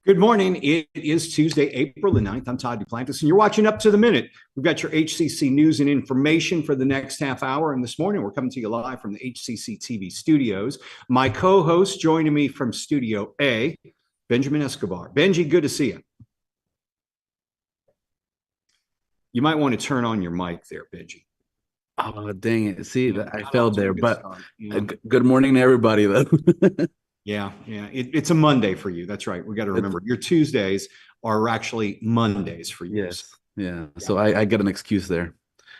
Good morning. It is Tuesday, April the 9th. I'm Todd Duplantis, and you're watching Up to the Minute. We've got your HCC news and information for the next half hour. And this morning, we're coming to you live from the HCCTV studios. My co-host joining me from Studio A, Benjamin Escobar. Benji, good to see you. You might want to turn on your mic there, Benji. Oh, dang it. See, I failed there, but good morning to everybody, though. Yeah. It's a Monday for you. That's right. We got to remember your Tuesdays are actually Mondays for you. Yes. Yeah. So I get an excuse there.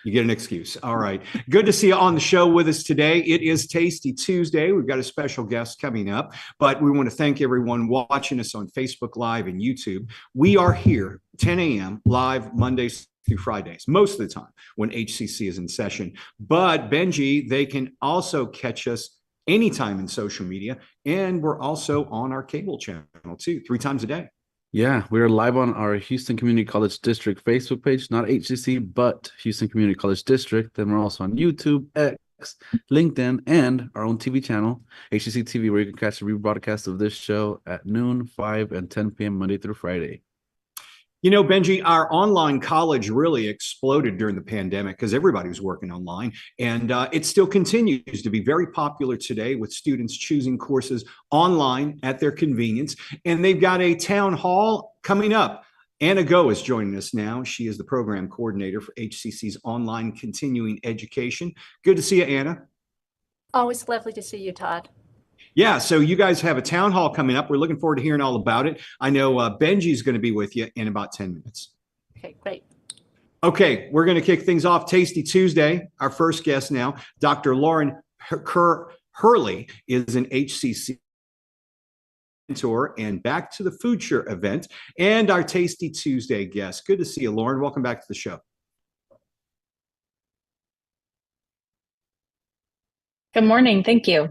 You get an excuse. All right. Good to see you on the show with us today. It is Tasty Tuesday. We've got a special guest coming up, but we want to thank everyone watching us on Facebook Live and YouTube. We are here 10 a.m. live Mondays through Fridays, most of the time when HCC is in session. But Benji, they can also catch us anytime in social media. And we're also on our cable channel too, 3 times a day. Yeah, we're live on our Houston Community College District Facebook page, not HCC, but Houston Community College District. Then we're also on YouTube, X, LinkedIn, and our own TV channel, HCCTV, where you can catch the rebroadcast of this show at noon, 5, and 10 p.m. Monday through Friday. You know, Benji, our online college really exploded during the pandemic because everybody was working online, and it still continues to be very popular today with students choosing courses online at their convenience. And they've got a town hall coming up. Anna Go is joining us now. She is the program coordinator for HCC's online continuing education. Good to see you, Anna. Always lovely to see you, Todd. Yeah, so you guys have a town hall coming up. We're looking forward to hearing all about it. I know Benji's going to be with you in about 10 minutes. Okay, great. Okay, we're going to kick things off. Tasty Tuesday. Our first guest now, Dr. Lauran Kerr-Heraly, is an HCC mentor and Back to the Foodture event, and our Tasty Tuesday guest. Good to see you, Lauran. Welcome back to the show. Good morning. Thank you.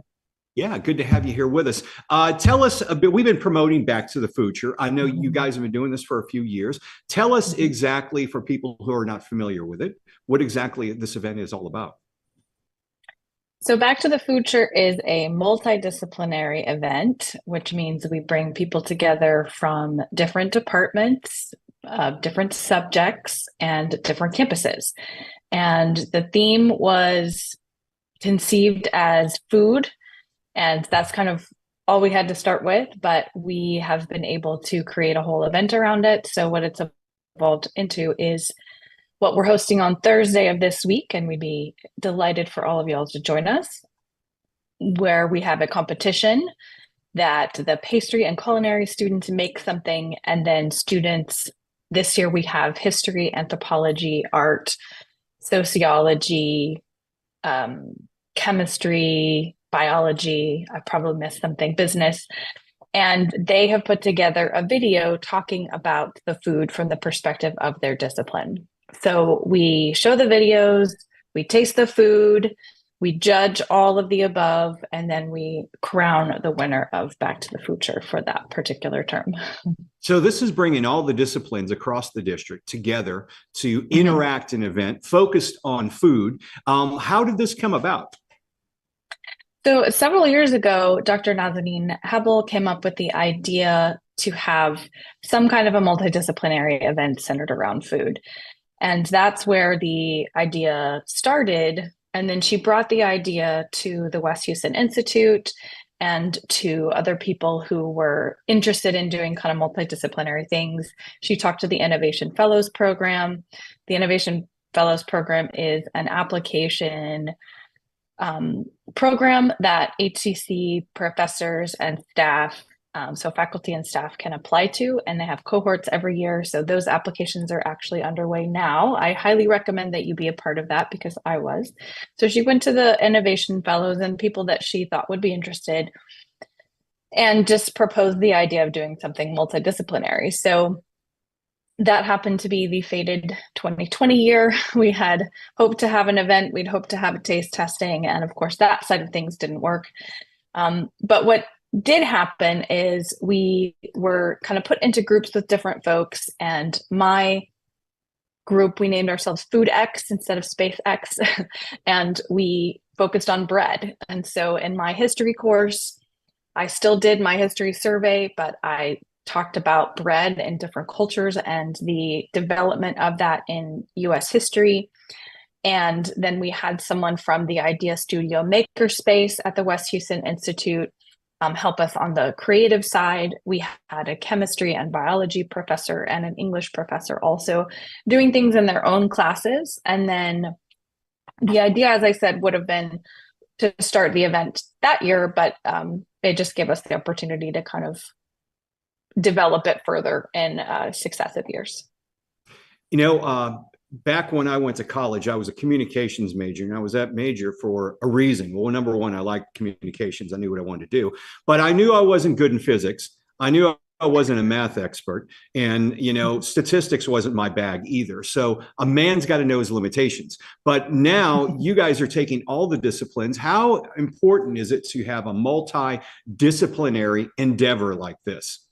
Yeah, good to have you here with us. Tell us a bit. We've been promoting Back to the Foodture. I know you guys have been doing this for a few years. Tell us exactly, for people who are not familiar with it, what exactly this event is all about. So Back to the Foodture is a multidisciplinary event, which means we bring people together from different departments, different subjects, and different campuses. And the theme was conceived as food. And that's kind of all we had to start with, but we have been able to create a whole event around it. So what it's evolved into is what we're hosting on Thursday of this week, and we'd be delighted for all of y'all to join us, where we have a competition that the pastry and culinary students make something, and then students, this year we have history, anthropology, art, sociology, chemistry, biology, I probably missed something, business. And they have put together a video talking about the food from the perspective of their discipline. So we show the videos, we taste the food, we judge all of the above, and then we crown the winner of Back to the Foodture for that particular term. So this is bringing all the disciplines across the district together to interact in an event focused on food. How did this come about? So several years ago, Dr. Nazanin Hebel came up with the idea to have some kind of a multidisciplinary event centered around food. And that's where the idea started. And then she brought the idea to the West Houston Institute and to other people who were interested in doing kind of multidisciplinary things. She talked to the Innovation Fellows Program. The Innovation Fellows Program is an application program that HCC professors and staff, so faculty and staff, can apply to, and they have cohorts every year. So those applications are actually underway now. I highly recommend that you be a part of that because I was. So she went to the Innovation Fellows and people that she thought would be interested and just proposed the idea of doing something multidisciplinary. So that happened to be the fated 2020 year. We had hoped to have an event. We'd hoped to have a taste testing. And of course, that side of things didn't work. But what did happen is we were kind of put into groups with different folks. And my group, we named ourselves Food X instead of Space X. And we focused on bread. And so in my history course, I still did my history survey, but I talked about bread in different cultures and the development of that in US history. And then we had someone from the Idea Studio Makerspace at the West Houston Institute help us on the creative side. We had a chemistry and biology professor and an English professor also doing things in their own classes. And then the idea, as I said, would have been to start the event that year, but it just gave us the opportunity to kind of develop it further in successive years. You know, back when I went to college, I was a communications major, and I was that major for a reason. Well, number one, I liked communications. I knew what I wanted to do, but I knew I wasn't good in physics. I knew I wasn't a math expert, and, you know, statistics wasn't my bag either. So a man's got to know his limitations. But now you guys are taking all the disciplines. How important is it to have a multidisciplinary endeavor like this?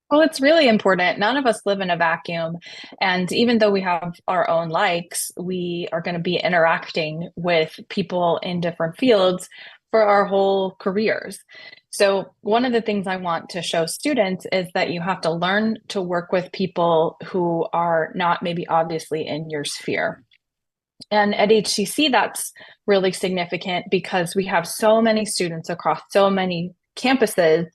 Well, it's really important. None of us live in a vacuum. And even though we have our own likes, we are going to be interacting with people in different fields for our whole careers. So one of the things I want to show students is that you have to learn to work with people who are not maybe obviously in your sphere. And at HCC, that's really significant because we have so many students across so many campuses.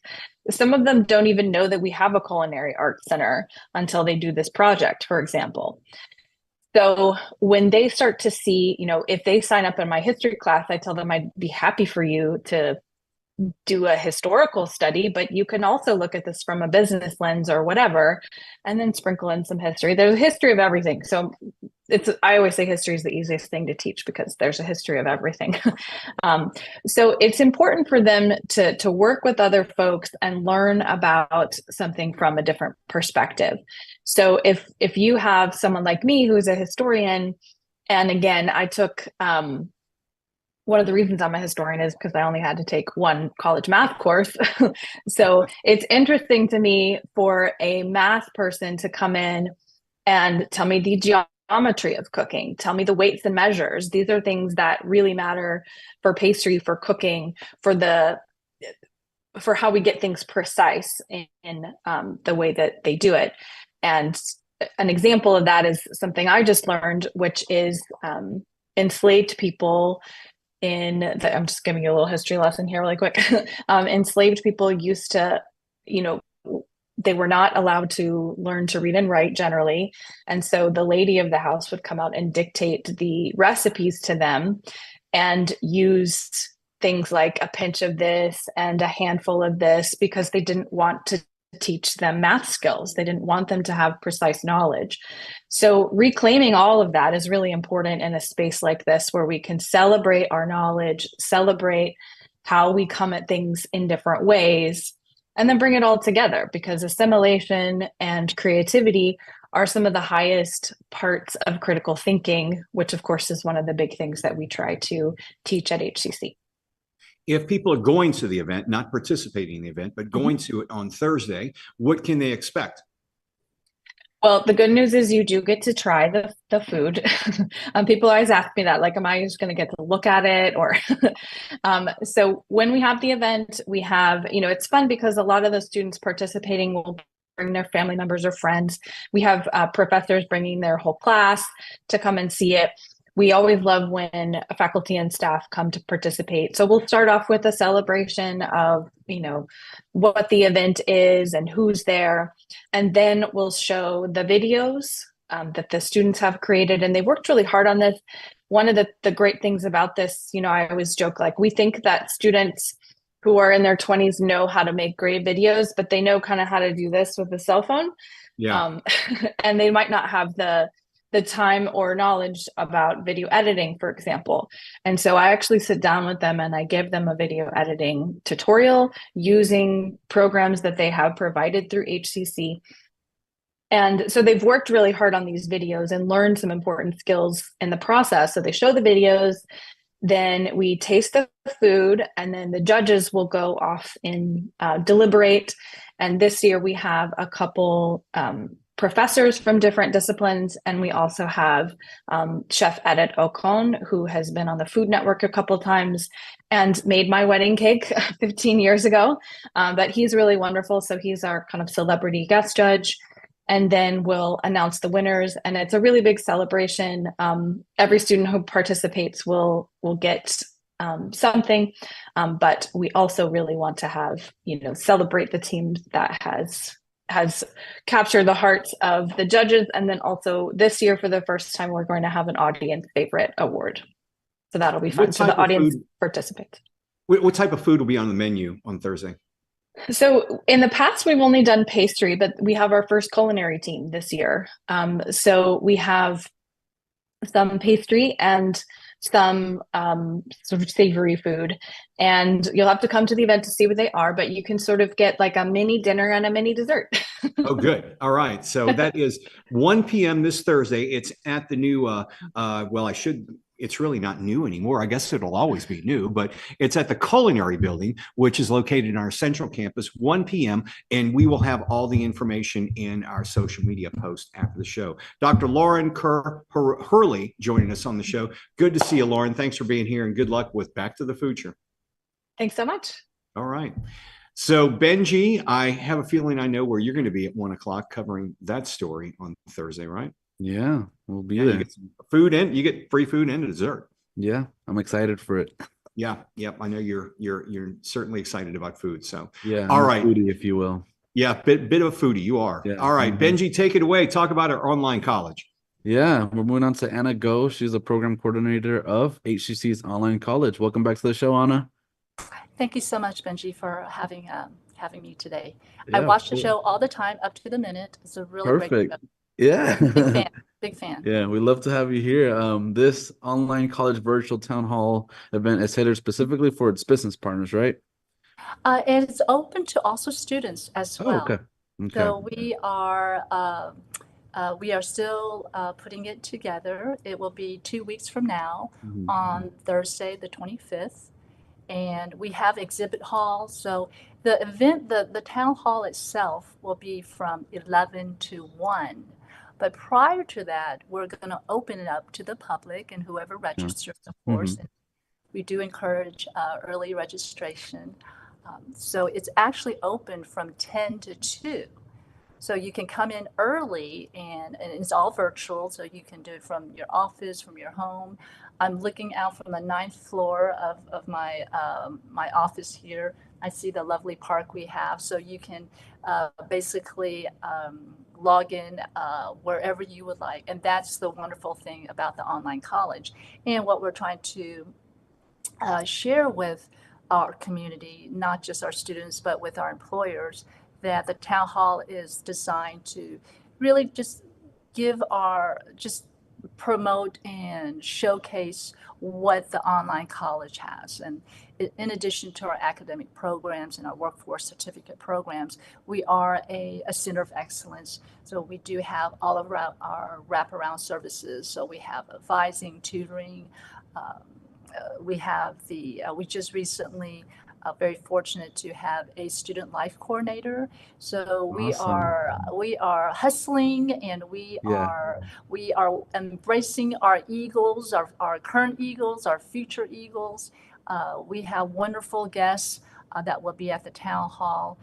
Some of them don't even know that we have a culinary arts center until they do this project, for example. So when they start to see, you know, if they sign up in my history class, I tell them I'd be happy for you to do a historical study, but you can also look at this from a business lens or whatever, and then sprinkle in some history. There's a history of everything. So I always say history is the easiest thing to teach because there's a history of everything. So it's important for them to work with other folks and learn about something from a different perspective. So if you have someone like me who's a historian, and again, I took one of the reasons I'm a historian is because I only had to take one college math course. So it's interesting to me for a math person to come in and tell me the geometry of cooking, tell me the weights and measures. These are things that really matter for pastry, for cooking, for how we get things precise in the way that they do it. And an example of that is something I just learned, which is enslaved people I'm just giving you a little history lesson here really quick. Enslaved people used to, you know, they were not allowed to learn to read and write generally. And so the lady of the house would come out and dictate the recipes to them and use things like a pinch of this and a handful of this because they didn't want to teach them math skills. They didn't want them to have precise knowledge. So reclaiming all of that is really important in a space like this where we can celebrate our knowledge, celebrate how we come at things in different ways, and then bring it all together, because assimilation and creativity are some of the highest parts of critical thinking, which of course is one of the big things that we try to teach at HCC. If people are going to the event, not participating in the event, but going to it on Thursday, what can they expect? Well, the good news is you do get to try the food. People always ask me that, like, am I just going to get to look at it? Or so when we have the event, we have, you know, it's fun because a lot of the students participating will bring their family members or friends. We have professors bringing their whole class to come and see it. We always love when faculty and staff come to participate. So we'll start off with a celebration of, you know, what the event is and who's there. And then we'll show the videos that the students have created. And they worked really hard on this. One of the great things about this, you know, I always joke, like, we think that students who are in their 20s know how to make great videos, but they know kind of how to do this with a cell phone. Yeah. And they might not have the time or knowledge about video editing, for example. And so I actually sit down with them and I give them a video editing tutorial using programs that they have provided through HCC. And so they've worked really hard on these videos and learned some important skills in the process. So they show the videos, then we taste the food, and then the judges will go off and deliberate. And this year we have a couple professors from different disciplines. And we also have Chef Edit Ocon, who has been on the Food Network a couple of times and made my wedding cake 15 years ago. But he's really wonderful. So he's our kind of celebrity guest judge. And then we'll announce the winners. And it's a really big celebration. Every student who participates will get something. But we also really want to have, celebrate the team that has captured the hearts of the judges. And then also this year, for the first time, we're going to have an audience favorite award. So that'll be fun. So the audience participates. What type of food will be on the menu on Thursday? So in the past, we've only done pastry, but we have our first culinary team this year. So we have some pastry and some sort of savory food, and you'll have to come to the event to see what they are, but you can sort of get like a mini dinner and a mini dessert. Oh, good. All right. So that is 1 p.m. this Thursday. It's at the new, it's really not new anymore. I guess it'll always be new, but it's at the Culinary Building, which is located in our central campus, 1 p.m. And we will have all the information in our social media post after the show. Dr. Lauran Kerr-Heraly joining us on the show. Good to see you, Lauran. Thanks for being here and good luck with Back to the Foodture. Thanks so much. All right. So Benji, I have a feeling I know where you're going to be at 1 o'clock covering that story on Thursday, right? Yeah, we'll be there. You get some food and you get free food and a dessert. Yeah, I'm excited for it. Yeah, yep. I know you're certainly excited about food. So yeah, all right, foodie, if you will. Yeah, bit of a foodie. You are. Yeah. All right, Benji, take it away. Talk about our online college. Yeah, we're moving on to Anna Go. She's a program coordinator of HCC's Online College. Welcome back to the show, Anna. Thank you so much, Benji, for having me today. Yeah, I watch the show all the time, up to the minute. It's a really perfect. great show. Yeah. Big fan. Yeah, we love to have you here. This online college virtual town hall event is catered specifically for its business partners, right? It's open to also students as well. Okay. So we are still putting it together. It will be 2 weeks from now on Thursday, the 25th. And we have exhibit halls. So the event, the town hall itself will be from 11 to 1. But prior to that, we're going to open it up to the public and whoever registers, of course. And we do encourage early registration. So it's actually open from 10 to 2. So you can come in early and it's all virtual. So you can do it from your office, from your home. I'm looking out from the 9th floor of my my office here. I see the lovely park we have. So you can basically log in wherever you would like. And that's the wonderful thing about the online college. And what we're trying to share with our community, not just our students, but with our employers, that the town hall is designed to really just promote and showcase what the online college has. And in addition to our academic programs and our workforce certificate programs, we are a center of excellence. So we do have all of our wraparound services. So we have advising, tutoring. We just recently very fortunate to have a student life coordinator. So we are hustling and we are embracing our Eagles, our current Eagles, our future Eagles. We have wonderful guests that will be at the town hall.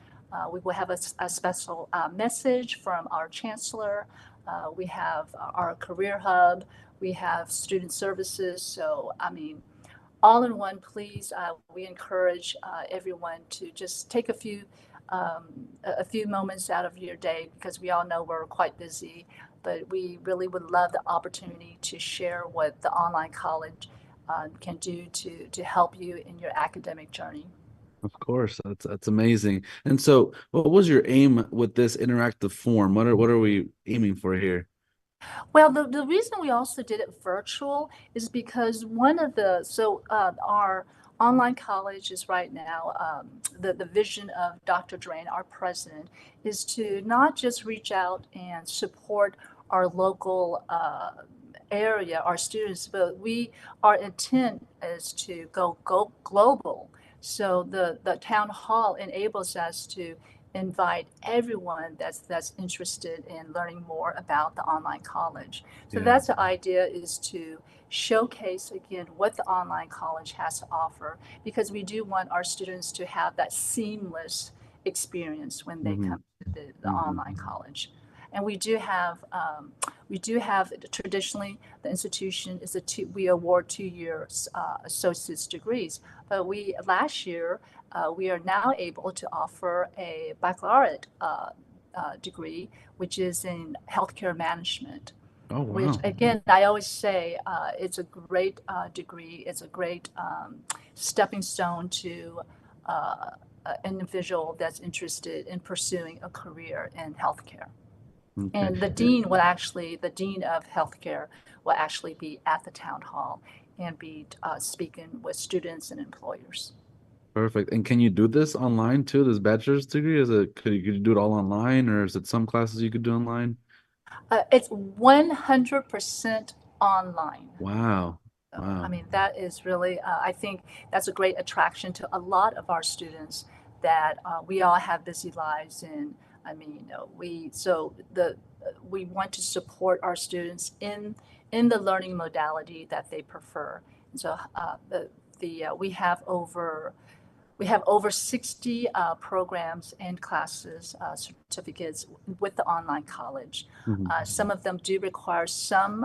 We will have a special message from our chancellor. We have our career hub. We have student services. So, I mean, all in one, please. We encourage everyone to just take a few moments out of your day, because we all know we're quite busy, but we really would love the opportunity to share what the online college can do to help you in your academic journey. Of course, that's amazing. And so, what was your aim with this interactive form? What are we aiming for here? Well, the reason we also did it virtual is because our online college is right now, the vision of Dr. Drain, our president, is to not just reach out and support our local area, our students, but our intent is to go global. So the town hall enables us to invite everyone that's interested in learning more about the online college. So that's the idea, is to showcase again what the online college has to offer, because we do want our students to have that seamless experience when they come to the online college. And we do have traditionally, the institution is we award 2 year associate's degrees, but last year we are now able to offer a baccalaureate degree, which is in healthcare management. Oh, wow. Which again, I always say it's a great degree. It's a great stepping stone to an individual that's interested in pursuing a career in healthcare. Okay. And the dean of healthcare will actually be at the town hall and be speaking with students and employers. Perfect. And can you do this online too, this bachelor's degree? Could you do it all online, or is it some classes you could do online? It's 100% online. Wow. So, Wow. I mean, that is really, I think that's a great attraction to a lot of our students, that we all have busy lives. And I mean, we want to support our students in the learning modality that they prefer. And so we have over 60 programs and classes, certificates with the online college. Some of them do require some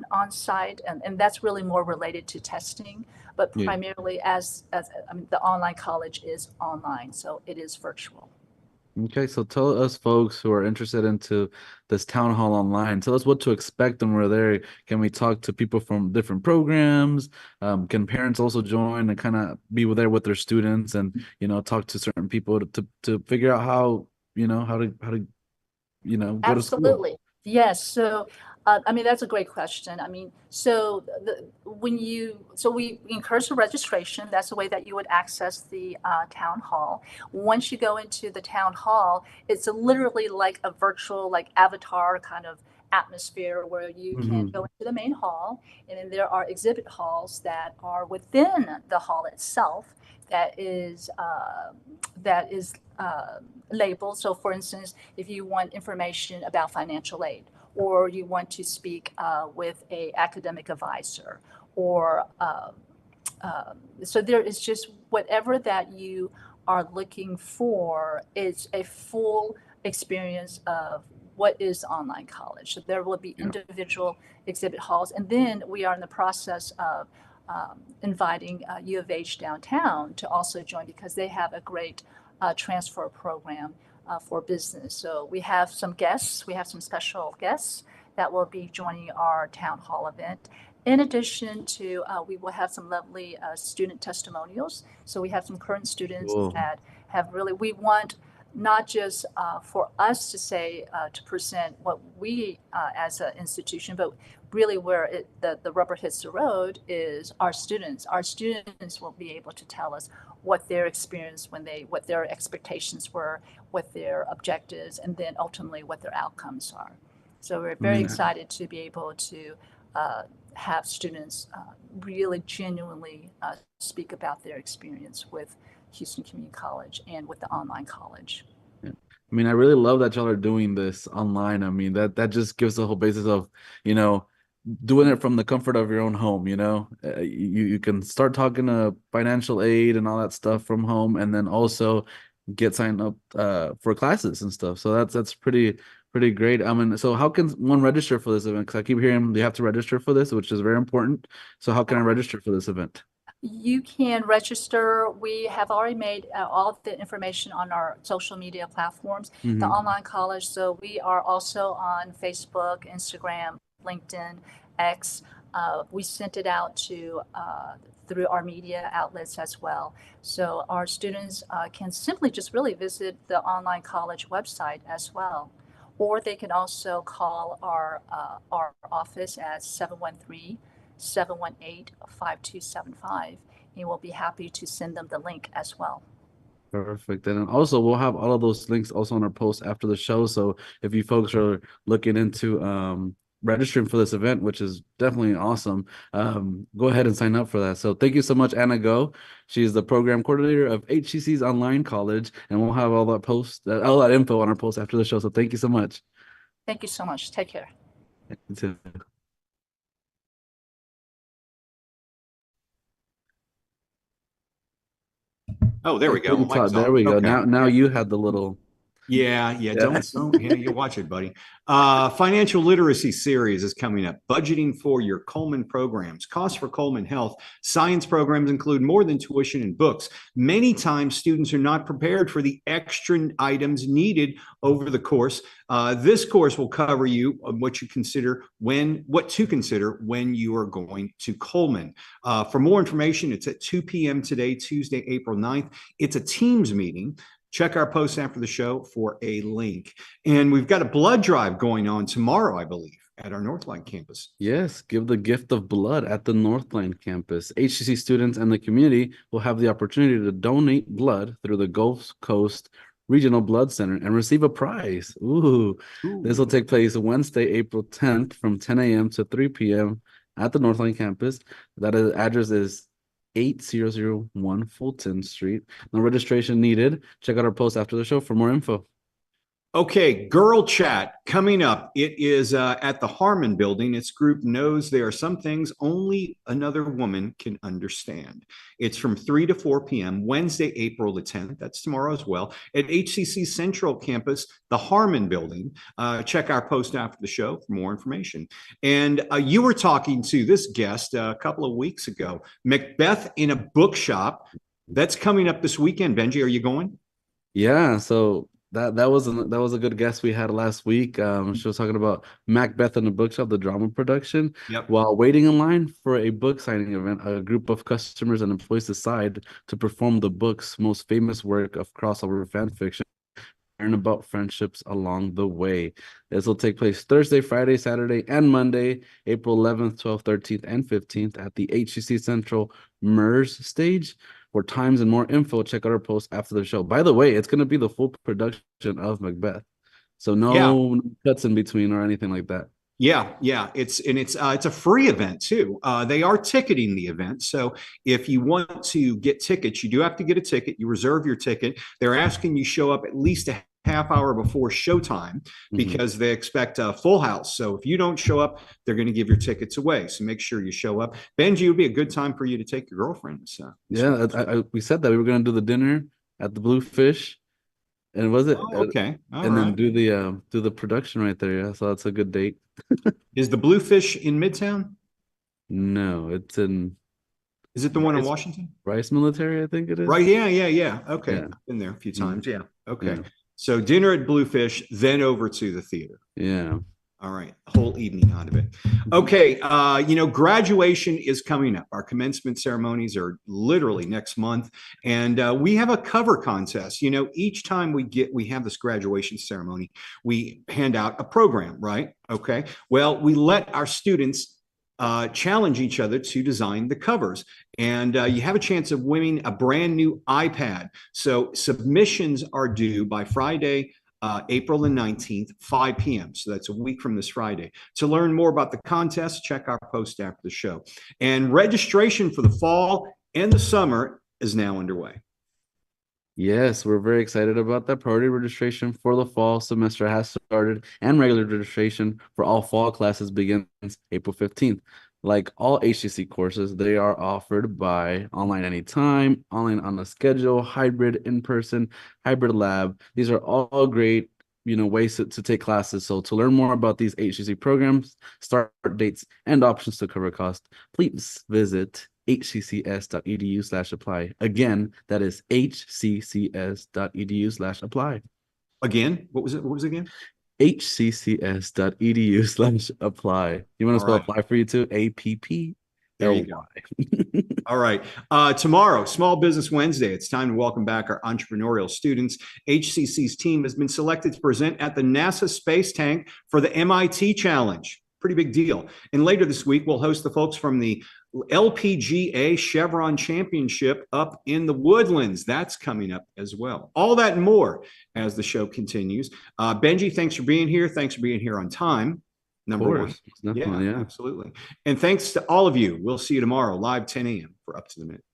on-site, and that's really more related to testing. But primarily, as I mean, the online college is online, so it is virtual. Okay, so tell us folks who are interested into this town hall online, tell us what to expect when we're there. Can we talk to people from different programs? Can parents also join and kind of be there with their students and, talk to certain people to figure out how to go to school? Absolutely. Yes. So, I mean, that's a great question. I mean, so we encourage the registration. That's the way that you would access the town hall. Once you go into the town hall, it's literally like a virtual, like avatar kind of atmosphere, where you can go into the main hall, and then there are exhibit halls that are within the hall itself that is labeled. So for instance, if you want information about financial aid, or you want to speak with a academic advisor, or so there is just whatever that you are looking for is a full experience of what is online college. So there will be individual exhibit halls, and then we are in the process of inviting U of H downtown to also join, because they have a great transfer program for business. So we have some special guests that will be joining our town hall event. In addition to, we will have some lovely student testimonials. So we have some current students that have really, we want not just for us to say, to present what we as an institution, but really where the rubber hits the road is our students. Our students will be able to tell us what their experience what their expectations were, what their objectives, and then ultimately what their outcomes are. So we're very excited to be able to have students really genuinely speak about their experience with Houston Community College and with the online college. I mean, I really love that y'all are doing this online. I mean, that just gives the whole basis of, doing it from the comfort of your own home. You can start talking to financial aid and all that stuff from home, and then also get signed up for classes and stuff. So that's pretty great. I mean, so how can one register for this event? Because I keep hearing you have to register for this, which is very important. So how can I register for this event? You can register. We have already made all the information on our social media platforms, the online college. So we are also on Facebook, Instagram, LinkedIn, X. We sent it out to through our media outlets as well. So our students can simply just really visit the online college website as well. Or they can also call our office at 713-718-5275, and we'll be happy to send them the link as well. Perfect. And also we'll have all of those links also on our post after the show. So if you folks are looking into registering for this event, which is definitely awesome. Go ahead and sign up for that. So thank you so much, Anna Go. She's the program coordinator of HCC's Online College, and we'll have all that info on our post after the show. So thank you so much. Thank you so much. Take care. You too. Oh, there we go. There we go. Okay. Now you had the little. Yeah. Don't. Yeah, you watch it, buddy. Financial literacy series is coming up. Budgeting for your Coleman programs. Costs for Coleman Health. Science programs include more than tuition and books. Many times, students are not prepared for the extra items needed over the course. This course will cover you what to consider when you are going to Coleman. For more information, it's at 2 p.m. today, Tuesday, April 9th. It's a Teams meeting. Check our post after the show for a link. And we've got a blood drive going on tomorrow, I believe, at our Northline campus. Yes, give the gift of blood at the Northline campus. HCC students and the community will have the opportunity to donate blood through the Gulf Coast Regional Blood Center and receive a prize. Ooh. This will take place Wednesday, April 10th from 10 a.m. to 3 p.m. at the Northline campus. That address is 8001 Fulton Street. No registration needed. Check out our post after the show for more info. Okay, Girl Chat coming up. It is at the Harmon Building. Its group knows there are some things only another woman can understand. It's from 3 to 4 p.m. Wednesday, April the 10th. That's tomorrow as well at HCC Central Campus, the Harmon Building. Check our post after the show for more information. And you were talking to this guest a couple of weeks ago, Macbeth in a bookshop. That's coming up this weekend. Benji, are you going? Yeah, so that was a good guest we had last week. She was talking about Macbeth in the Bookshop, the drama production. Yep. While waiting in line for a book signing event, a group of customers and employees decide to perform the book's most famous work of crossover fan fiction, learn about friendships along the way. This will take place Thursday, Friday, Saturday, and Monday, April 11th, 12th, 13th, and 15th at the HCC Central MERS stage. For times and more info, check out our post after the show. By the way, it's going to be the full production of Macbeth. So no cuts in between or anything like that. Yeah. It's a free event too. They are ticketing the event. So if you want to get tickets, you do have to get a ticket. You reserve your ticket. They're asking you show up at least a half hour before showtime because they expect a full house. So if you don't show up, they're going to give your tickets away. So make sure you show up. Benji, it would be a good time for you to take your girlfriend. We said that we were going to do the dinner at the Bluefish, and was it okay? Then do the production right there. Yeah, so that's a good date. Is the Bluefish in Midtown? No, it's in. Is it the one in Washington? Rice Military, I think it is. Right. Yeah. Okay. Yeah. I've been there a few times. Yeah. Okay. Yeah. So dinner at Bluefish, then over to the theater. Yeah. All right. Whole evening out of it. Okay. Graduation is coming up. Our commencement ceremonies are literally next month. And we have a cover contest. Each time we have this graduation ceremony, we hand out a program, right? Okay. Well, we let our students challenge each other to design the covers. And you have a chance of winning a brand new iPad. So submissions are due by Friday, April the 19th, 5 p.m. So that's a week from this Friday. To learn more about the contest, check our post after the show. And registration for the fall and the summer is now underway. Yes, we're very excited about that. Priority registration for the fall semester has started, and regular registration for all fall classes begins April 15th. Like all HCC courses, they are offered by online anytime, online on a schedule, hybrid, in-person, hybrid lab. These are all great, ways to take classes. So to learn more about these HCC programs, start dates, and options to cover cost, please visit hccs.edu/apply. Again, that is hccs.edu/apply. Again, what was it again? hccs.edu/apply. You want to spell apply for you too? APP. There you go. All right. Tomorrow, Small Business Wednesday. It's time to welcome back our entrepreneurial students. HCC's team has been selected to present at the NASA Space Tank for the MIT Challenge. Pretty big deal. And later this week, we'll host the folks from the LPGA Chevron Championship up in the Woodlands. That's coming up as well. All that and more as the show continues. Benji, thanks for being here. Thanks for being here on time. Number Of one. course. Definitely, yeah. Absolutely. And thanks to all of you. We'll see you tomorrow, live 10 a.m. for Up to the Minute.